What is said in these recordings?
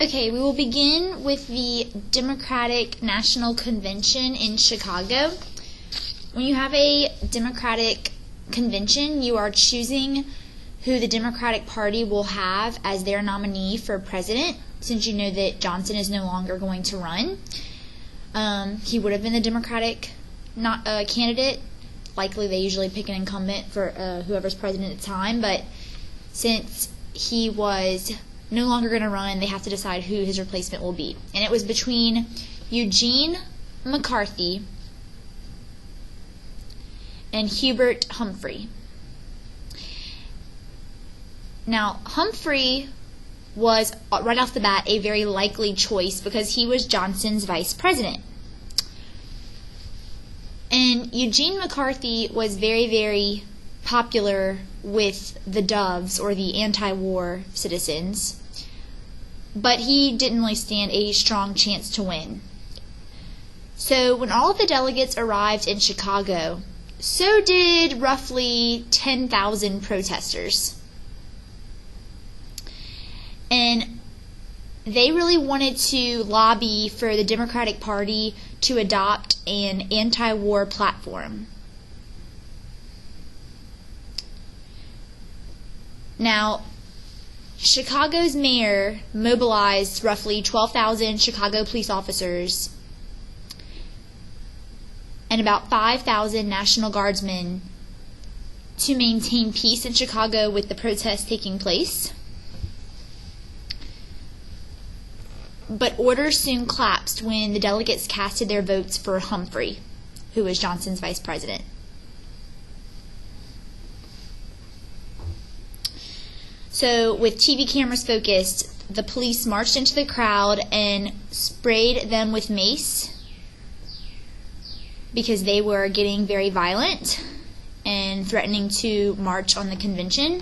Okay, we will begin with the Democratic National Convention in Chicago. When you have a Democratic convention, you are choosing who the Democratic Party will have as their nominee for president, since you know that Johnson is no longer going to run. He would have been the Democratic candidate. Likely they usually pick an incumbent for whoever's president at the time, but since he was no longer going to run, they have to decide who his replacement will be. And it was between Eugene McCarthy and Hubert Humphrey. Now, Humphrey was, right off the bat, a very likely choice because he was Johnson's vice president. And Eugene McCarthy was very, very popular with the doves, or the anti-war citizens, but he didn't really stand a strong chance to win. So when all of the delegates arrived in Chicago, so did roughly 10,000 protesters. And they really wanted to lobby for the Democratic Party to adopt an anti-war platform. Now, Chicago's mayor mobilized roughly 12,000 Chicago police officers and about 5,000 National Guardsmen to maintain peace in Chicago with the protests taking place. But orders soon collapsed when the delegates casted their votes for Humphrey, who was Johnson's vice president. So, with TV cameras focused, the police marched into the crowd and sprayed them with mace because they were getting very violent and threatening to march on the convention.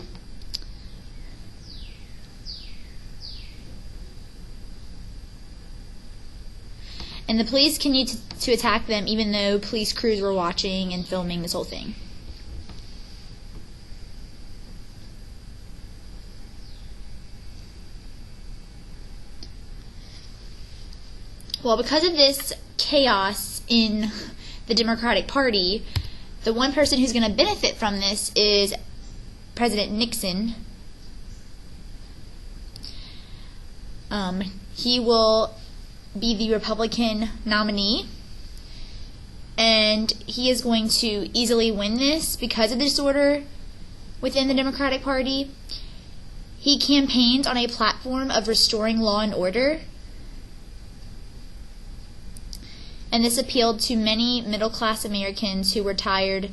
And the police continued to attack them even though police crews were watching and filming this whole thing. Well, because of this chaos in the Democratic Party, the one person who's going to benefit from this is President Nixon. He will be the Republican nominee, and he is going to easily win this because of the disorder within the Democratic Party. He campaigned on a platform of restoring law and order, and this appealed to many middle-class Americans who were tired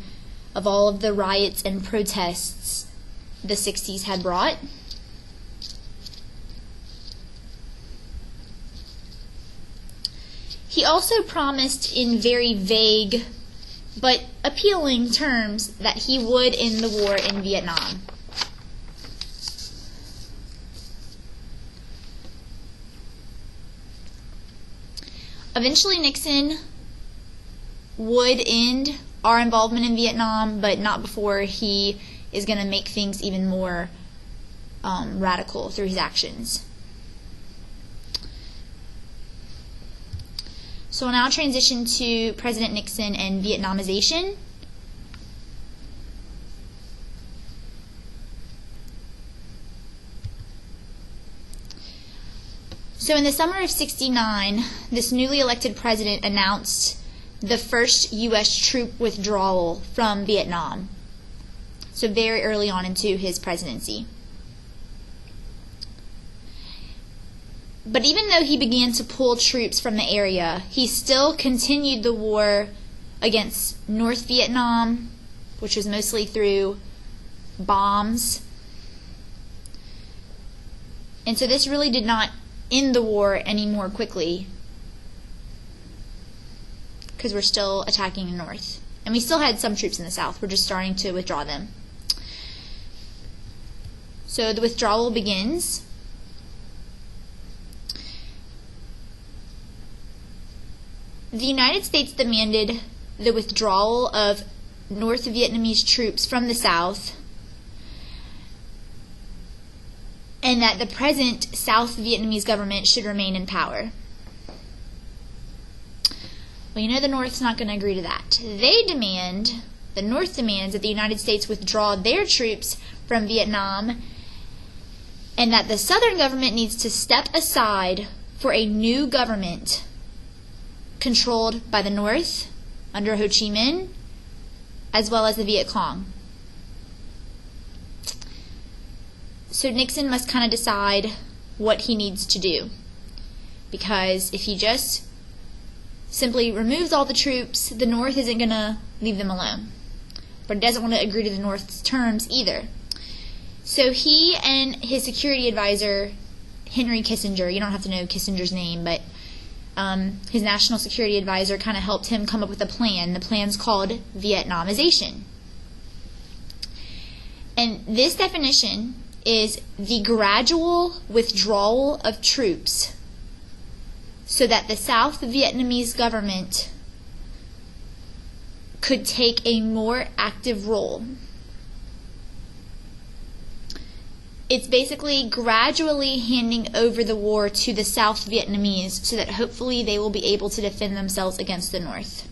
of all of the riots and protests the 60s had brought. He also promised in very vague but appealing terms that he would end the war in Vietnam. Eventually, Nixon would end our involvement in Vietnam, but not before he is going to make things even more radical through his actions. So we'll now transition to President Nixon and Vietnamization. So in the summer of '69, this newly elected president announced the first U.S. troop withdrawal from Vietnam. So very early on into his presidency. But even though he began to pull troops from the area, he still continued the war against North Vietnam, which was mostly through bombs. And so this really did not end the war any more quickly, because we're still attacking the North. And we still had some troops in the South. We're just starting to withdraw them. So the withdrawal begins. The United States demanded the withdrawal of North Vietnamese troops from the South, and that the present South Vietnamese government should remain in power. Well, you know the North's not going to agree to that. The North demands that the United States withdraw their troops from Vietnam, and that the Southern government needs to step aside for a new government controlled by the North under Ho Chi Minh, as well as the Viet Cong. So Nixon must kind of decide what he needs to do, because if he just simply removes all the troops, the North isn't going to leave them alone. But he doesn't want to agree to the North's terms either. So he and his security advisor, Henry Kissinger, you don't have to know Kissinger's name, but his national security advisor kind of helped him come up with a plan. The plan's called Vietnamization. And this definition is the gradual withdrawal of troops so that the South Vietnamese government could take a more active role. It's basically gradually handing over the war to the South Vietnamese so that hopefully they will be able to defend themselves against the North.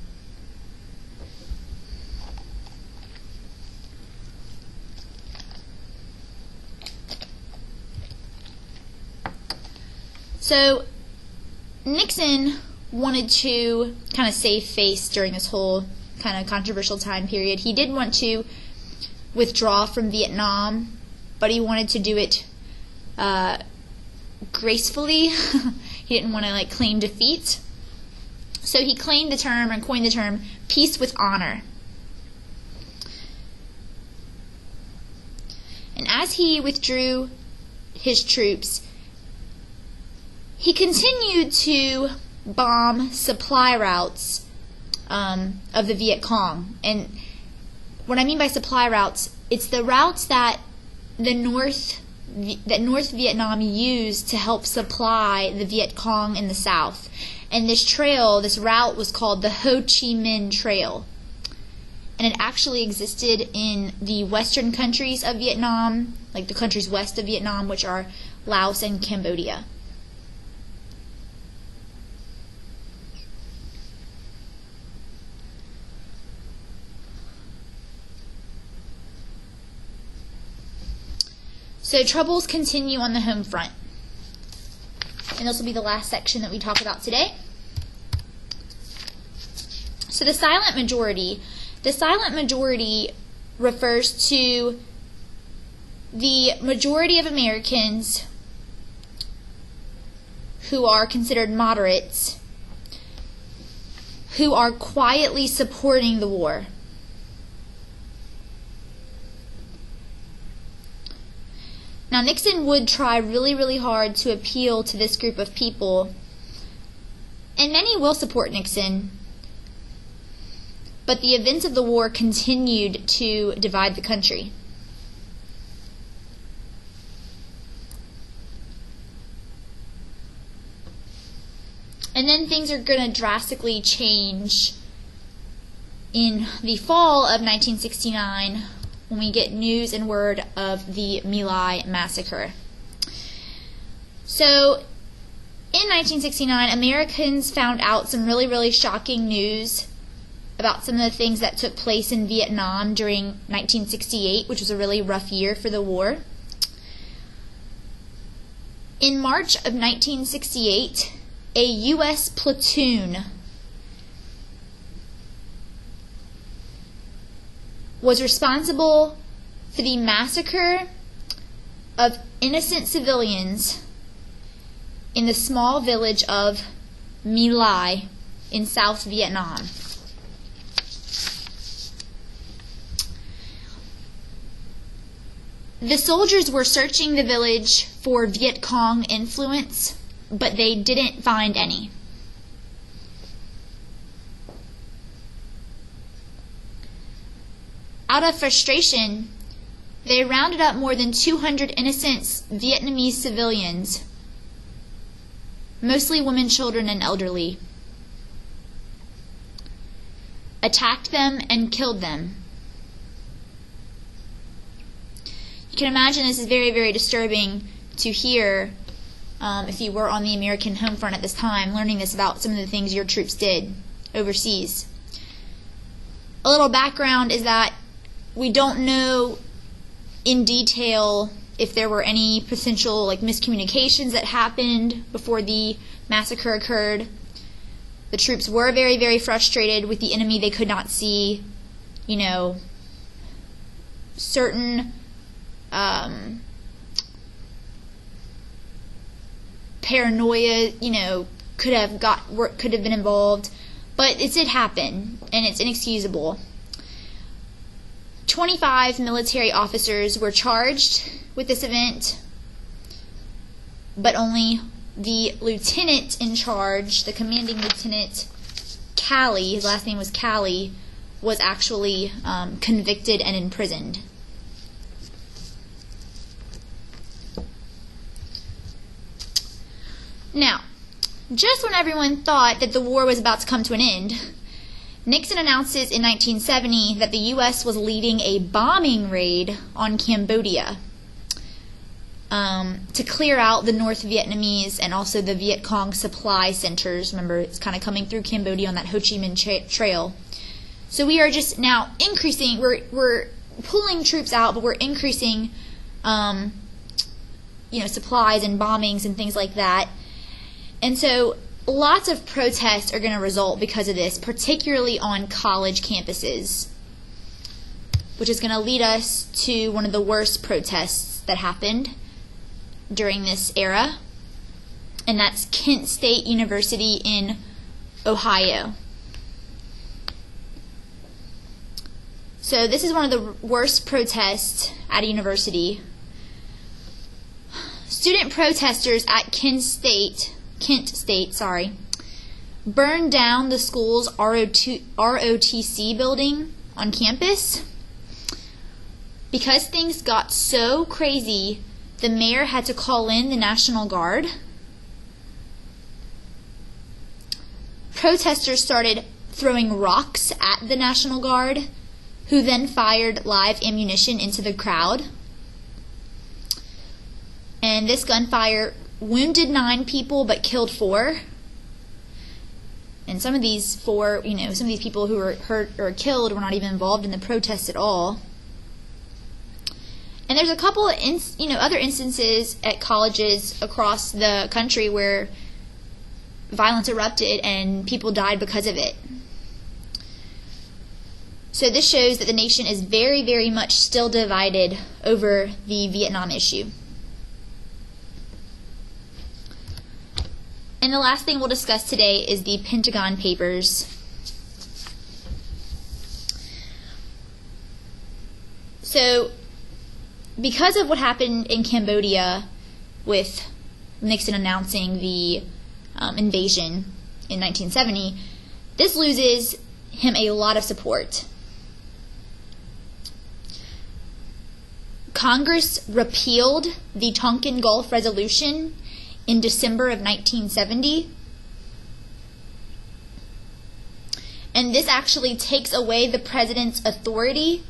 So Nixon wanted to kind of save face during this whole kind of controversial time period. He did want to withdraw from Vietnam, but he wanted to do it gracefully. He didn't want to claim defeat. So he claimed the term and coined the term peace with honor. And as he withdrew his troops, he continued to bomb supply routes of the Viet Cong. And what I mean by supply routes, it's the routes that North Vietnam used to help supply the Viet Cong in the South. And this route was called the Ho Chi Minh Trail. And it actually existed in the western countries of Vietnam, like the countries west of Vietnam, which are Laos and Cambodia. So troubles continue on the home front. And this will be the last section that we talk about today. So the silent majority. The silent majority refers to the majority of Americans who are considered moderates, who are quietly supporting the war. Now, Nixon would try really, really hard to appeal to this group of people, and many will support Nixon, but the events of the war continued to divide the country. And then things are going to drastically change in the fall of 1969 when we get news and word of the Meal I Massacre. So, in 1969, Americans found out some really, really shocking news about some of the things that took place in Vietnam during 1968, which was a really rough year for the war. In March of 1968, a U.S. platoon was responsible for the massacre of innocent civilians in the small village of My Lai in South Vietnam. The soldiers were searching the village for Viet Cong influence, but they didn't find any. Out of frustration, they rounded up more than 200 innocent Vietnamese civilians, mostly women, children, and elderly, attacked them and killed them. You can imagine this is very, very disturbing to hear, if you were on the American home front at this time, learning this about some of the things your troops did overseas. A little background is that we don't know in detail if there were any potential miscommunications that happened before the massacre occurred. The troops were very, very frustrated with the enemy they could not see. Certain paranoia, could have been involved, but it did happen, and it's inexcusable. 25 military officers were charged with this event, but only the lieutenant in charge, the commanding lieutenant, Calley, his last name was Calley, was actually convicted and imprisoned. Now, just when everyone thought that the war was about to come to an end, Nixon announces in 1970 that the U.S. was leading a bombing raid on Cambodia to clear out the North Vietnamese and also the Viet Cong supply centers. Remember, it's kind of coming through Cambodia on that Ho Chi Minh Trail. So we are just now increasing, we're pulling troops out, but we're increasing supplies and bombings and things like that. And so lots of protests are going to result because of this, particularly on college campuses, which is going to lead us to one of the worst protests that happened during this era, and that's Kent State University in Ohio. So this is one of the worst protests at a university. Student protesters at Kent State, burned down the school's ROTC building on campus. Because things got so crazy, the mayor had to call in the National Guard. Protesters started throwing rocks at the National Guard, who then fired live ammunition into the crowd. And this gunfire wounded 9 people but killed 4. And some of these people who were hurt or killed were not even involved in the protests at all. And there's a couple of other instances at colleges across the country where violence erupted and people died because of it. So this shows that the nation is very, very much still divided over the Vietnam issue. And the last thing we'll discuss today is the Pentagon Papers. So, because of what happened in Cambodia with Nixon announcing the invasion in 1970, this loses him a lot of support. Congress repealed the Tonkin Gulf Resolution in December of 1970. And this actually takes away the president's authority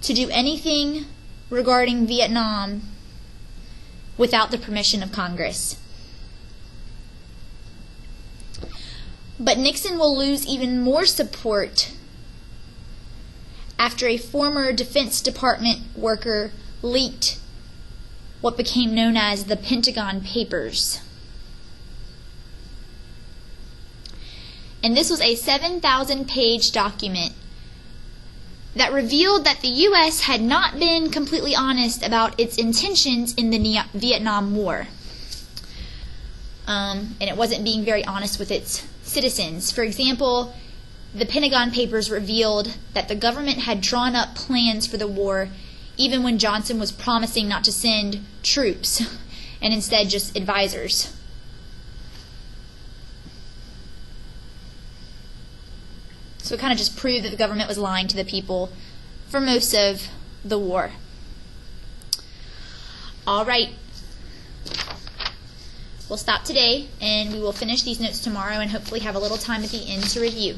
to do anything regarding Vietnam without the permission of Congress. But Nixon will lose even more support after a former Defense Department worker leaked what became known as the Pentagon Papers. And this was a 7,000-page document that revealed that the U.S. had not been completely honest about its intentions in the Vietnam War. And it wasn't being very honest with its citizens. For example, the Pentagon Papers revealed that the government had drawn up plans for the war even when Johnson was promising not to send troops and instead just advisors. So it kind of just proved that the government was lying to the people for most of the war. All right. We'll stop today, and we will finish these notes tomorrow and hopefully have a little time at the end to review.